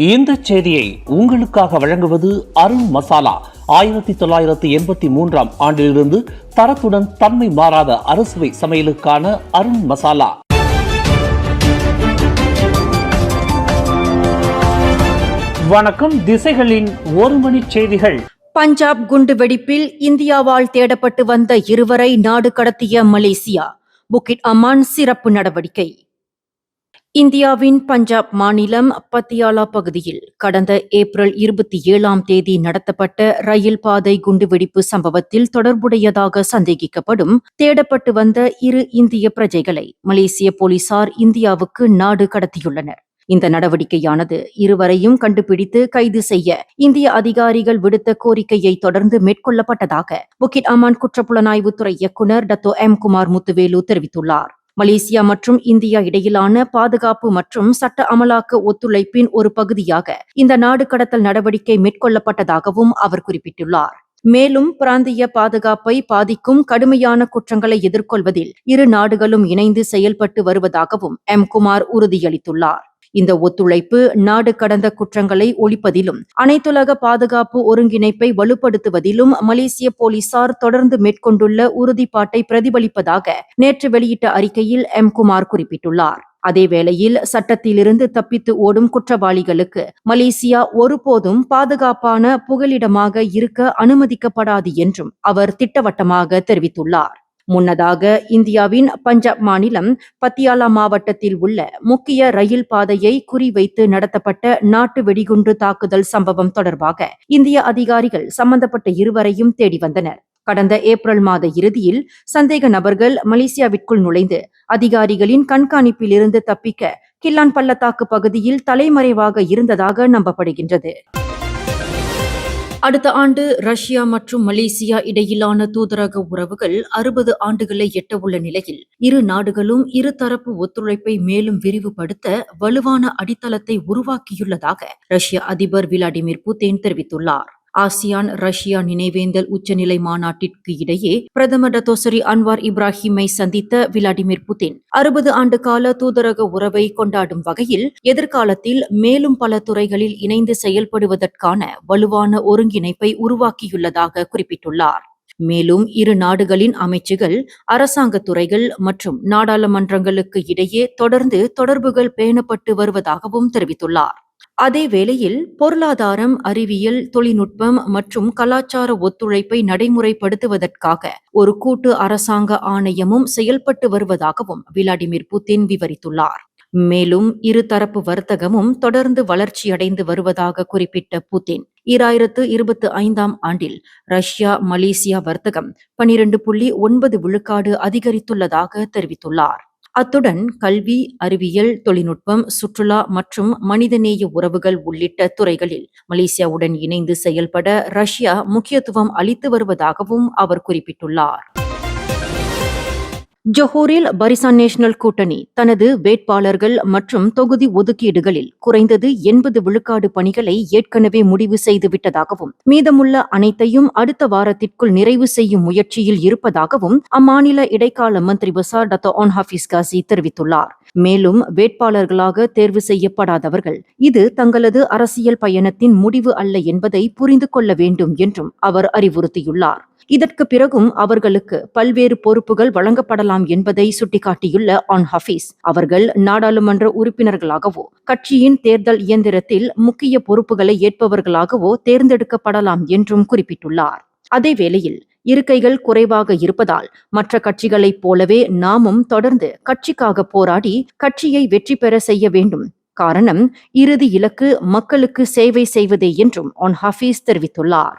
இந்த செய்தியை உங்களுக்காக வழங்குவது அருண் மசாலா. 1983 ஆண்டிலிருந்து தரத்துடன் தன்மை மாறாத அறுசுவை சமையலுக்கான அருண் மசாலா. வணக்கம். திசைகளின் ஒரு மணி செய்திகள். பஞ்சாப் குண்டுவெடிப்பில் இந்தியாவால் தேடப்பட்டு வந்த இருவரை நாடு கடத்திய மலேசியா. புக்கிட் அமான் சிறப்பு நடவடிக்கை. இந்தியாவின் பஞ்சாப் மாநிலம் பத்தியாலா பகுதியில் கடந்த ஏப்ரல் 27 நடத்தப்பட்ட ரயில் பாதை குண்டுவெடிப்பு சம்பவத்தில் தொடர்புடையதாக சந்தேகிக்கப்படும் தேடப்பட்டு வந்த 2 இந்திய பிரஜைகளை மலேசிய போலீசார் இந்தியாவுக்கு நாடு கடத்தியுள்ளனர். இந்த நடவடிக்கையானது இருவரையும் கண்டுபிடித்து கைது செய்ய இந்திய அதிகாரிகள் விடுத்த கோரிக்கையை தொடர்ந்து மேற்கொள்ளப்பட்டதாக புக்கிட் அமான் குற்றப்புலனாய்வுத்துறை இயக்குநர் டத்தோ எம் குமார் முத்துவேலு தெரிவித்துள்ளார். மலேசியா மற்றும் இந்தியா இடையிலான பாதுகாப்பு மற்றும் சட்ட அமலாக்க ஒத்துழைப்பின் ஒரு பகுதியாக இந்த நாடு கடத்தல் நடவடிக்கை மேற்கொள்ளப்பட்டதாகவும் அவர் குறிப்பிட்டுள்ளார். மேலும் பிராந்திய பாதுகாப்பை பாதிக்கும் கடுமையான குற்றங்களை எதிர்கொள்வதில் 2 நாடுகளும் இணைந்து செயல்பட்டு வருவதாகவும் எம் குமார் உறுதியளித்துள்ளார். இந்த ஒத்துழைப்பு நாடு கடந்த குற்றங்களை ஒழிப்பதிலும் அனைத்துலக பாதுகாப்பு ஒருங்கிணைப்பை வலுப்படுத்துவதிலும் மலேசிய போலீசார் தொடர்ந்து மேற்கொண்டுள்ள உறுதிப்பாட்டை பிரதிபலிப்பதாக நேற்று வெளியிட்ட அறிக்கையில் எம் குமார் குறிப்பிட்டுள்ளார். அதேவேளையில் சட்டத்திலிருந்து தப்பித்து ஓடும் குற்றவாளிகளுக்கு மலேசியா ஒருபோதும் பாதுகாப்பான புகலிடமாக இருக்க அனுமதிக்கப்படாது என்றும் அவர் திட்டவட்டமாக தெரிவித்துள்ளார். முன்னதாக இந்தியாவின் பஞ்சாப் மாநிலம் பத்தியாலா மாவட்டத்தில் உள்ள முக்கிய ரயில் பாதையை குறிவைத்து நடத்தப்பட்ட நாட்டு வெடிகுண்டு தாக்குதல் சம்பவம் தொடர்பாக இந்திய அதிகாரிகள் சம்பந்தப்பட்ட இருவரையும் தேடி வந்தனர். கடந்த ஏப்ரல் மாத இறுதியில் சந்தேக நபர்கள் மலேசியாவிற்குள் நுழைந்து அதிகாரிகளின் கண்காணிப்பிலிருந்து தப்பிக்க கில்லான் பள்ளத்தாக்கு பகுதியில் தலைமறைவாக இருந்ததாக நம்பப்படுகின்றது. அடுத்த ஆண்டு ரஷ்யா மற்றும் மலேசியா இடையிலான தூதரக உறவுகள் 60 ஆண்டுகளை எட்டவுள்ள நிலையில் 2 நாடுகளும் இருதரப்பு ஒத்துழைப்பை மேலும் விரிவுபடுத்த வலுவான அடித்தளத்தை உருவாக்கியுள்ளதாக ரஷ்ய அதிபர் விளாடிமிர் புட்டின் தெரிவித்துள்ளார். ஆசியான் ரஷ்யா நினைவேந்தல் உச்சநிலை மாநாட்டிற்கு இடையே பிரதமர் டத்தோசரி அன்வார் இப்ராஹிமை சந்தித்த விளாடிமிர் புட்டின் 60 ஆண்டு கால தூதரக உறவை கொண்டாடும் வகையில் எதிர்காலத்தில் மேலும் பல துறைகளில் இணைந்து செயல்படுவதற்கான வலுவான ஒருங்கிணைப்பை உருவாக்கியுள்ளதாக குறிப்பிட்டுள்ளார். மேலும் 2 நாடுகளின் அமைச்சுகள், அரசாங்க துறைகள் மற்றும் நாடாளுமன்றங்களுக்கு இடையே தொடர்ந்து தொடர்புகள் பேணப்பட்டு வருவதாகவும் தெரிவித்துள்ளார். அதே வேளையில் பொருளாதாரம், அறிவியல், தொழில்நுட்பம் மற்றும் கலாச்சார ஒத்துழைப்பை நடைமுறைப்படுத்துவதற்காக ஒரு கூட்டு அரசாங்க ஆணையமும் செயல்பட்டு வருவதாகவும் விளாடிமிர் புட்டின் விவரித்துள்ளார். மேலும் இருதரப்பு வர்த்தகமும் தொடர்ந்து வளர்ச்சியடைந்து வருவதாக குறிப்பிட்ட புட்டின் 2025 ஆண்டில் ரஷ்யா மலேசியா வர்த்தகம் 12.9 விழுக்காடு அதிகரித்துள்ளதாக தெரிவித்துள்ளார். அத்துடன் கல்வி, அறிவியல், தொழில்நுட்பம், சுற்றுலா மற்றும் மனிதநேய உறவுகள் உள்ளிட்ட துறைகளில் மலேசியாவுடன் இணைந்து செயல்பட ரஷ்யா முக்கியத்துவம் அளித்து வருவதாகவும் அவர் குறிப்பிட்டுள்ளார். ஜொஹூரில் பரிசான் நேஷனல் கூட்டணி தனது வேட்பாளர்கள் மற்றும் தொகுதி ஒதுக்கீடுகளில் குறைந்தது 80 விழுக்காடு பணிகளை ஏற்கனவே முடிவு செய்துவிட்டதாகவும் மீதமுள்ள அனைத்தையும் அடுத்த வாரத்திற்குள் நிறைவு செய்யும் முயற்சியில் இருப்பதாகவும் அம்மாநில இடைக்கால மந்திரி பசார் டத்தோ ஒன் ஹாஃபிஸ் காசி தெரிவித்துள்ளார். மேலும் வேட்பாளர்களாக தேர்வு செய்யப்படாதவர்கள் இது தங்களது அரசியல் பயணத்தின் முடிவு அல்ல என்பதை புரிந்து கொள்ள வேண்டும் என்றும் அவர் அறிவுறுத்தியுள்ளார். இதற்கு பிறகும் அவர்களுக்கு பல்வேறு பொறுப்புகள் வழங்கப்படலாம் என்பதை சுட்டிக்காட்டியுள்ள ஆன் ஹாஃபிஸ், அவர்கள் நாடாளுமன்ற உறுப்பினர்களாகவோ கட்சியின் தேர்தல் இயந்திரத்தில் முக்கிய பொறுப்புகளை ஏற்பவர்களாகவோ தேர்ந்தெடுக்கப்படலாம் என்றும் குறிப்பிட்டுள்ளார். அதேவேளையில் இருக்கைகள் குறைவாக இருப்பதால் மற்ற கட்சிகளைப் போலவே நாமும் தொடர்ந்து கட்சிக்காக போராடி கட்சியை வெற்றி பெற செய்ய வேண்டும். காரணம், இறுதி இலக்கு மக்களுக்கு சேவை செய்வதே என்றும் ஆன் ஹாஃபிஸ் தெரிவித்துள்ளார்.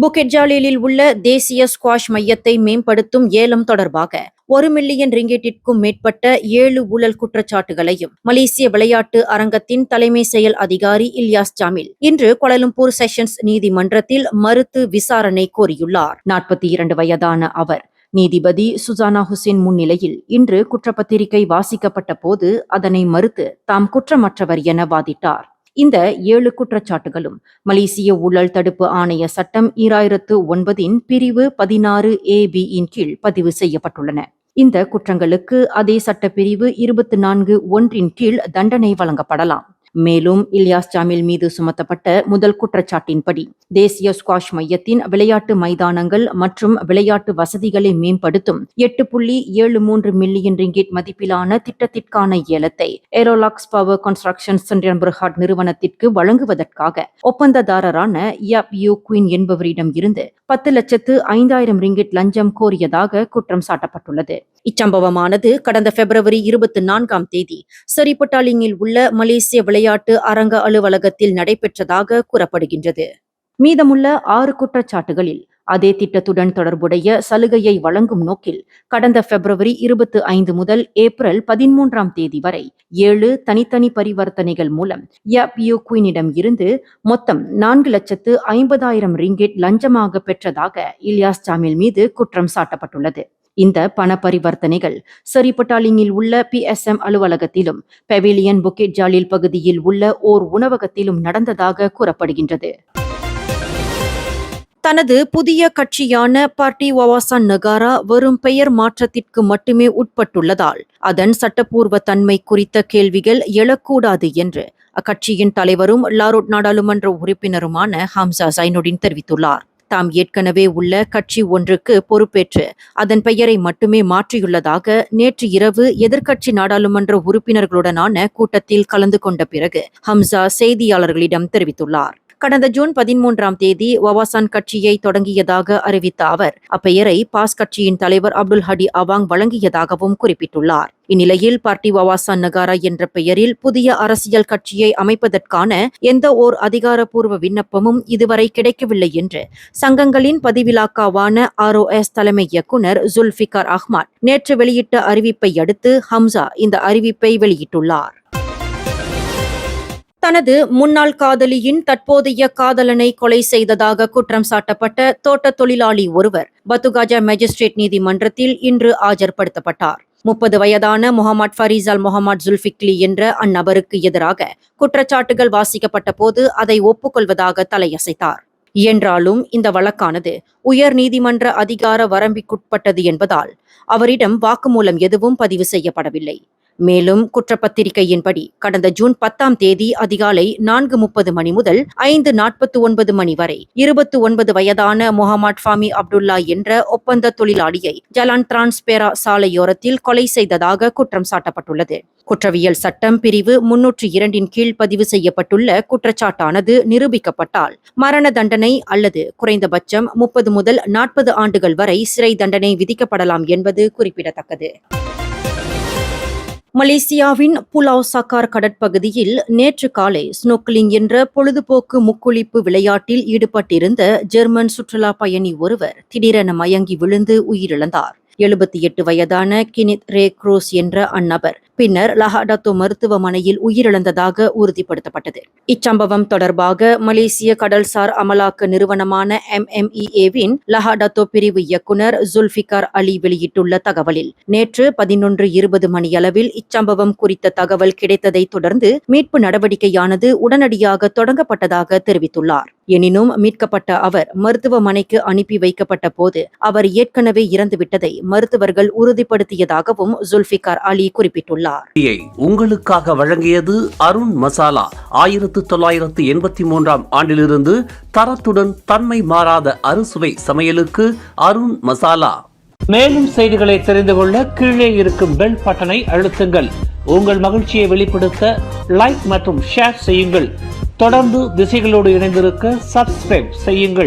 புக்கிட் ஜாலிலில் உள்ள தேசிய ஸ்குவாஷ் மையத்தை மேம்படுத்தும் ஏலம் தொடர்பாக 1 மில்லியன் ரிங்கெட்டிற்கும் மேற்பட்ட 7 ஊழல் குற்றச்சாட்டுகளையும் மலேசிய விளையாட்டு அரங்கத்தின் தலைமை செயல் அதிகாரி இல்யாஸ் ஜாமில் இன்று கோலாலம்பூர் செஷன்ஸ் நீதிமன்றத்தில் மறுத்து விசாரணை கோரியுள்ளார். 42 வயதான அவர் நீதிபதி சுசானா ஹுசேன் முன்னிலையில் இன்று குற்றப்பத்திரிகை வாசிக்கப்பட்ட போது அதனை மறுத்து தாம் குற்றமற்றவர் என வாதிட்டார். இந்த 7 குற்றச்சாட்டுகளும் மலேசிய ஊழல் தடுப்பு ஆணைய சட்டம் 2009 பிரிவு 16AB கீழ் பதிவு செய்யப்பட்டுள்ளன. இந்த குற்றங்களுக்கு அதே சட்டப்பிரிவு 24(1) கீழ் தண்டனை வழங்கப்படலாம். மேலும் இலியாஸ் ஜாமில் மீது சுமத்தப்பட்ட முதல் குற்றச்சாட்டின்படி தேசிய ஸ்குவாஷ் மையத்தின் விளையாட்டு மைதானங்கள் மற்றும் விளையாட்டு வசதிகளை மேம்படுத்தும் 8.73 மில்லியன் ரிங்கிட் மதிப்பிலான திட்டத்திற்கான ஏலத்தை ஏரோலாக்ஸ் பவர் கன்ஸ்ட்ரக்ஷன் சென்ட்ரம்பர்ஹாட் நிறுவனத்திற்கு வழங்குவதற்காக ஒப்பந்ததாரரான யாப் யூ குயின் என்பவரிடம் இருந்து 10,05,000 ரிங்கிட் லஞ்சம் கோரியதாக குற்றம் சாட்டப்பட்டுள்ளது. இச்சம்பவமானது கடந்த பிப்ரவரி 24ஆம் தேதி சரிபட்டாலிங்கில் உள்ள மலேசிய விளையாட்டு அரங்க அலுவலகத்தில் நடைபெற்றதாக கூறப்படுகின்றது. மீதமுள்ள 6 குற்றச்சாட்டுகளில் அதே திட்டத்துடன் தொடர்புடைய சலுகையை வழங்கும் நோக்கில் கடந்த பிப்ரவரி 25 முதல் ஏப்ரல் 13ஆம் தேதி வரை 7 தனித்தனி பரிவர்த்தனைகள் மூலம் யாப் யூ குயினிடம் இருந்து மொத்தம் 4,50,000 ரிங்கிட் லஞ்சமாக பெற்றதாக இலியாஸ் ஜாமில் மீது குற்றம் சாட்டப்பட்டுள்ளது. இந்த பண பரிவர்த்தனைகள் சரிபட்டாலிங்கில் உள்ள PSM அலுவலகத்திலும் பெவிலியன் புக்கிட் ஜாலில் பகுதியில் உள்ள ஓர் உணவகத்திலும் நடந்ததாக கூறப்படுகின்றது. தனது புதிய கட்சியான பார்ட்டி வவாசான் நகாரா வெறும் பெயர் மாற்றத்திற்கு மட்டுமே உட்பட்டுள்ளதால் அதன் சட்டப்பூர்வ தன்மை குறித்த கேள்விகள் எழக்கூடாது என்று அக்கட்சியின் தலைவரும் லாரோட் நாடாளுமன்ற உறுப்பினருமான ஹம்சா ஜைனுடின் தெரிவித்துள்ளார். தாம் ஏற்கனவே உள்ள கட்சி ஒன்றுக்கு பொறுப்பேற்று அதன் பெயரை மட்டுமே மாற்றியுள்ளதாக நேற்று இரவு எதிர்க்கட்சி நாடாளுமன்ற உறுப்பினர்களுடனான கூட்டத்தில் கலந்து கொண்ட பிறகு ஹம்சா செய்தியாளர்களிடம் தெரிவித்துள்ளார். கடந்த ஜூன் 13ஆம் தேதி வவாசான் கட்சியை தொடங்கியதாக அறிவித்த அவர் அப்பெயரை பாஸ் கட்சியின் தலைவர் அப்துல் ஹடி அவாங் வழங்கியதாகவும் குறிப்பிட்டுள்ளார். இந்நிலையில் பார்ட்டி வவாசான் நகாரா என்ற பெயரில் புதிய அரசியல் கட்சியை அமைப்பதற்கான எந்த ஓர் அதிகாரப்பூர்வ விண்ணப்பமும் இதுவரை கிடைக்கவில்லை என்று சங்கங்களின் பதிவிலாக்காவான ROS தலைமை இயக்குனர் ஜுல்ஃபிகார் அஹ்மத் நேற்று வெளியிட்ட அறிவிப்பை அடுத்து ஹம்சா இந்த அறிவிப்பை வெளியிட்டுள்ளார். தனது முன்னாள் காதலியின் தற்போதைய காதலனை கொலை செய்ததாக குற்றம் சாட்டப்பட்ட தோட்ட தொழிலாளி ஒருவர் பத்துகாஜா மேஜிஸ்ட்ரேட் நீதிமன்றத்தில் இன்று ஆஜர்படுத்தப்பட்டார். 30 வயதான முகமது ஃபரீசால் முகமது ஜுல்ஃபிக்லி என்ற அந்நபருக்கு எதிராக குற்றச்சாட்டுகள் வாசிக்கப்பட்ட போது அதை ஒப்புக்கொள்வதாக தலையசைத்தார். என்றாலும் இந்த வழக்கானது உயர் நீதிமன்ற அதிகார வரம்பிற்குட்பட்டது என்பதால் அவரிடம் வாக்குமூலம் எதுவும் பதிவு செய்யப்படவில்லை. மேலும் குற்றப்பத்திரிகையின்படி கடந்த ஜூன் 10ஆம் தேதி அதிகாலை 4:30 மணி முதல் 5:49 மணி வரை 29 வயதான முகமது ஃபாமி அப்துல்லா என்ற ஒப்பந்த தொழிலாளியை ஜலான் டிரான்ஸ்பேரா சாலையோரத்தில் கொலை செய்ததாக குற்றம் சாட்டப்பட்டுள்ளது. குற்றவியல் சட்டம் பிரிவு 302 கீழ் பதிவு செய்யப்பட்டுள்ள குற்றச்சாட்டானது நிரூபிக்கப்பட்டால் மரண தண்டனை அல்லது குறைந்தபட்சம் 30 முதல் 40 ஆண்டுகள் வரை சிறை தண்டனை விதிக்கப்படலாம் என்பது குறிப்பிடத்தக்கது. மலேசியாவின் புலாவ் சக்கார் கடற்பகுதியில் நேற்று காலை ஸ்னோக்லிங் என்ற பொழுதுபோக்கு முக்குளிப்பு விளையாட்டில் ஈடுபட்டிருந்த ஜெர்மன் சுற்றுலா பயணி ஒருவர் திடீரென மயங்கி விழுந்து உயிரிழந்தார். 78 வயதான கினித் ரே குரோஸ் என்ற அந்நபர் பின்னர் லஹாடத்தோ மருத்துவமனையில் உயிரிழந்ததாக உறுதிப்படுத்தப்பட்டது. இச்சம்பவம் தொடர்பாக மலேசிய கடல்சார் அமலாக்க நிறுவனமான MMEA-வின் லஹாடத்தோ பிரிவு இயக்குனர் ஜுல்ஃபிகார் அலி வெளியிட்டுள்ள தகவலில் நேற்று 11:20 மணியளவில் இச்சம்பவம் குறித்த தகவல் கிடைத்ததை தொடர்ந்து மீட்பு நடவடிக்கையானது உடனடியாக தொடங்கப்பட்டதாக தெரிவித்துள்ளார். எனினும் மீட்கப்பட்ட அவர் மருத்துவமனைக்கு அனுப்பி வைக்கப்பட்ட போது அவர் ஏற்கனவே இறந்துவிட்டதை மருத்துவர்கள் உறுதிப்படுத்தியதாகவும் ஜுல்ஃபிகார் அலி குறிப்பிட்டுள்ளார். உங்களுக்காக வழங்கியது அருண் மசாலா. 1983ஆம் ஆண்டிலிருந்து தரத்துடன் தன்மை மாறாத அறுசுவை சமையலுக்கு அருண் மசாலா. மேலும் செய்திகளை தெரிந்து கொள்ள கீழே இருக்கும் பெல் பட்டனை அழுத்துங்கள். உங்கள் மகிழ்ச்சியை வெளிப்படுத்த லைக் மற்றும் ஷேர் செய்யுங்கள். தொடர்ந்து திசைகளோடு இணைந்திருக்க சப்ஸ்கிரைப் செய்யுங்கள்.